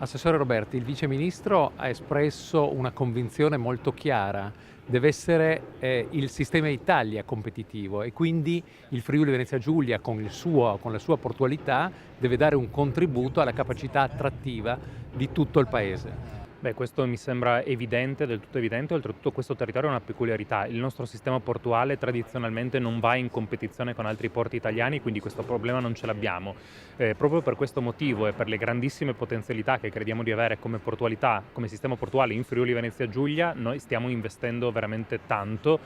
Assessore Roberti, il Vice Ministro ha espresso una convinzione molto chiara: deve essere il sistema Italia competitivo e quindi il Friuli Venezia Giulia con la sua portualità deve dare un contributo alla capacità attrattiva di tutto il Paese. Beh, questo mi sembra evidente, del tutto evidente, oltretutto questo territorio ha una peculiarità: il nostro sistema portuale tradizionalmente non va in competizione con altri porti italiani, quindi questo problema non ce l'abbiamo. Proprio per questo motivo e per le grandissime potenzialità che crediamo di avere come portualità, come sistema portuale in Friuli Venezia Giulia, noi stiamo investendo veramente tanto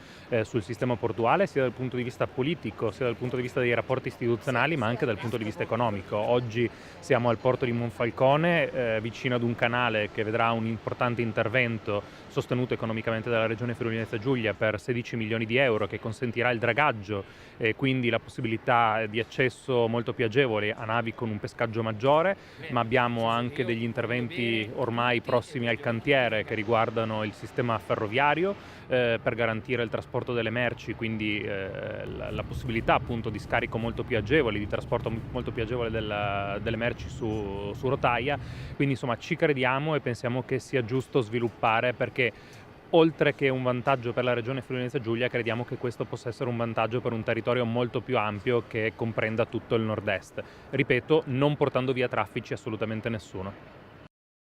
sul sistema portuale, sia dal punto di vista politico, sia dal punto di vista dei rapporti istituzionali, ma anche dal punto di vista economico. Oggi siamo al porto di Monfalcone, vicino ad un canale che vedrà un importante intervento sostenuto economicamente dalla Regione Friuli Venezia Giulia per 16 milioni di euro, che consentirà il dragaggio e quindi la possibilità di accesso molto più agevole a navi con un pescaggio maggiore, ma abbiamo anche degli interventi ormai prossimi al cantiere che riguardano il sistema ferroviario per garantire il trasporto delle merci, quindi la possibilità appunto di scarico molto più agevoli, di trasporto molto più agevole delle merci su rotaia. Quindi insomma ci crediamo e pensiamo che sia giusto sviluppare, perché oltre che un vantaggio per la regione Friuli Venezia Giulia, crediamo che questo possa essere un vantaggio per un territorio molto più ampio che comprenda tutto il nord-est. Ripeto, non portando via traffici assolutamente nessuno.